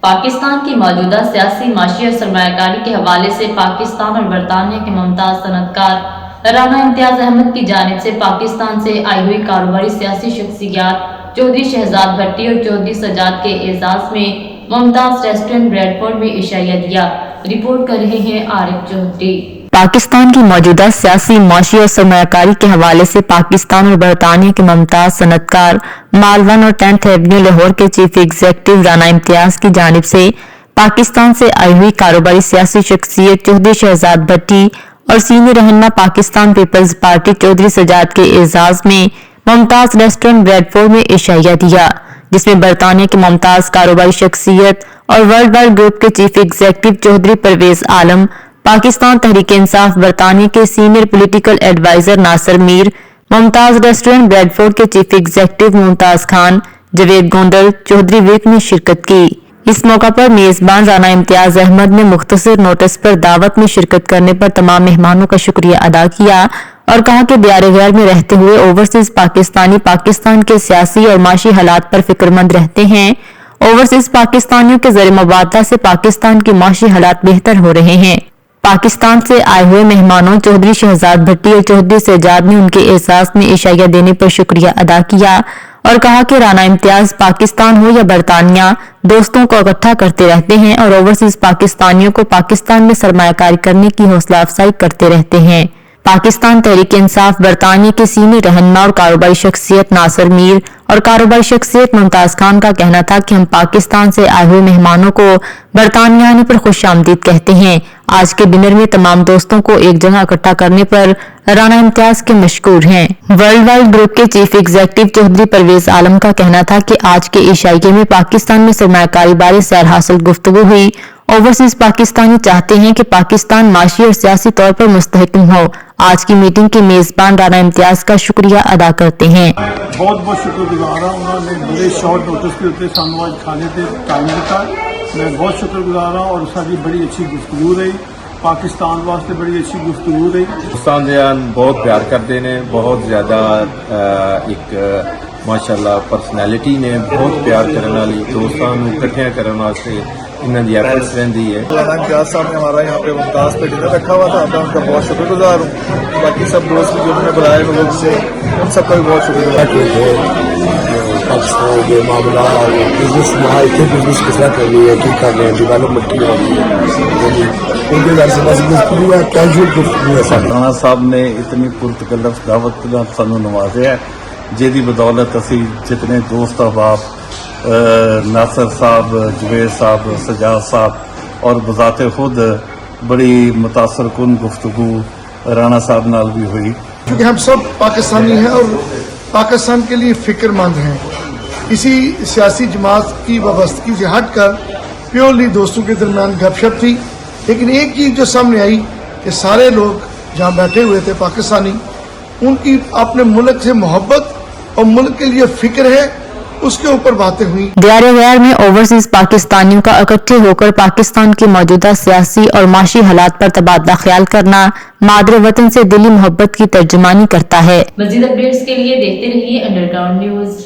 پاکستان کی موجودہ سیاسی معاشی اور سرمایہ کے حوالے سے پاکستان اور برطانیہ کے ممتاز صنعتکار رانا امتیاز احمد کی جانب سے پاکستان سے آئی ہوئی کاروباری سیاسی شخصیات چودھری شہزاد بھٹی اور چودھری سجاد کے اعزاز میں ممتاز ریسٹورنٹ بریڈ فورڈ میں عشائیہ دیا۔ رپورٹ کر رہے ہیں عارف چودھری۔ پاکستان کی موجودہ سیاسی معاشی اور سرمایہ کاری کے حوالے سے پاکستان اور برطانیہ کے ممتاز صنعتکار مال 1 اور 10th ایونیو لاہور کے چیف ایگزیکٹو رانا امتیاز کی جانب سے پاکستان سے آئی ہوئی کاروباری سیاسی شخصیت چودھری شہزاد بھٹی اور سینئر رہنما پاکستان پیپلز پارٹی چودھری سجاد کے اعزاز میں ممتاز ریسٹورنٹ بریڈ فورڈ میں عشائیہ دیا، جس میں برطانیہ کی ممتاز کاروباری شخصیت اور ورلڈ وائڈ گروپ کے چیف ایگزیکٹو چودھری پرویز عالم، پاکستان تحریک انصاف برطانیہ کے سینئر پولیٹیکل ایڈوائزر ناصر میر، ممتاز ریسٹورنٹ بریڈ فورڈ کے چیف ایگزیکٹو ممتاز خان، جاوید گوندل، چودھری ویک نے شرکت کی۔ اس موقع پر میزبان رانا امتیاز احمد نے مختصر نوٹس پر دعوت میں شرکت کرنے پر تمام مہمانوں کا شکریہ ادا کیا اور کہا کہ دیار غیر میں رہتے ہوئے اوورسیز پاکستانی پاکستان کے سیاسی اور معاشی حالات پر فکر مند رہتے ہیں۔ اوورسیز پاکستانیوں کے زر مبادلہ سے پاکستان کے معاشی حالات بہتر ہو رہے ہیں۔ پاکستان سے آئے ہوئے مہمانوں چودھری شہزاد بھٹی اور چودھری سجاد نے ان کے اعزاز میں عشائیہ دینے پر شکریہ ادا کیا اور کہا کہ رانا امتیاز پاکستان ہو یا برطانیہ دوستوں کو اکٹھا کرتے رہتے ہیں اور اوورسیز پاکستانیوں کو پاکستان میں سرمایہ کاری کرنے کی حوصلہ افزائی کرتے رہتے ہیں۔ پاکستان تحریک انصاف برطانیہ کے سینئر رہنما اور کاروباری شخصیت ناصر میر اور کاروباری شخصیت ممتاز خان کا کہنا تھا کہ ہم پاکستان سے آئے ہوئے مہمانوں کو برطانیہ آنے پر خوش آمدید کہتے ہیں۔ آج کے ڈنر میں تمام دوستوں کو ایک جگہ اکٹھا کرنے پر رانا امتیاز کے مشکور ہیں۔ ورلڈ وائڈ گروپ کے چیف ایگزیکٹو چودھری پرویز عالم کا کہنا تھا کہ آج کے عشائیے میں پاکستان میں سرمایہ کاری بارے سیر حاصل گفتگو ہوئی۔ اوورسیز پاکستانی چاہتے ہیں کہ پاکستان معاشی اور سیاسی طور پر مستحکم ہو۔ آج کی میٹنگ کے میزبان رانا امتیاز کا شکریہ ادا کرتے ہیں۔ بہت بہت شکر گزار ہوں، انہوں نے بڑے شارٹ نوٹس کے اتنے سانو آج کھانے سے ٹائم دیتا، میں بہت شکر گزار ہوں اور ساری بڑی اچھی گفتگو رہی، پاکستان واسطے بڑی اچھی گفتگو رہی۔ پاکستان دیان بہت پیار کرتے ہیں، بہت زیادہ ایک ماشاءاللہ پرسنالٹی نے بہت پیار کرنے والی دوستوں اکٹھے کرنے واسطے انہوں کی ایفرٹس رہتی ہے۔ رانا امتیاز صاحب نے ہمارا یہاں پہ ممتاز پہ ڈنر رکھا ہوا تھا، میں ان کا بہت شکر گزار ہوں۔ باقی سب دوست جو انہوں نے بلائے لوگ سے ان سب کا بھی بہت شکر گزار۔ پاکستان کے معاملات بزنس بزنس کس طرح کرنی ہے، ٹھیک کرنی ہے، ڈیولپمنٹ کی ہوتی ہے، ان کے گھر سے بس گفتگو ہے، کیجول گفتگو ہے سب۔ رانا صاحب نے اتنی پرتکلف دعوت کے ساتھ سانو نوازیا ہے، جہی بدولت اسی جتنے دوست احباب ناصر صاحب، جوید صاحب، سجاد صاحب اور بذات خود بڑی متاثر کن گفتگو رانا صاحب نال بھی ہوئی۔ کیونکہ ہم سب پاکستانی ہیں اور پاکستان کے لیے فکر مند ہیں، کسی سیاسی جماعت کی وابستگی سے ہٹ کر پیورلی دوستوں کے درمیان گپ شپ تھی، لیکن ایک چیز جو سامنے آئی کہ سارے لوگ جہاں بیٹھے ہوئے تھے پاکستانی، ان کی اپنے ملک سے محبت اور ملک کے لیے فکر ہے، اس کے اوپر باتیں ہوئی۔ دیار غیر میں اوورسیز پاکستانیوں کا اکٹھے ہو کر پاکستان کے موجودہ سیاسی اور معاشی حالات پر تبادلہ خیال کرنا مادر وطن سے دلی محبت کی ترجمانی کرتا ہے۔ مزید اپڈیٹس کے لیے دیکھتے رہیے انڈر گراؤنڈ نیوز۔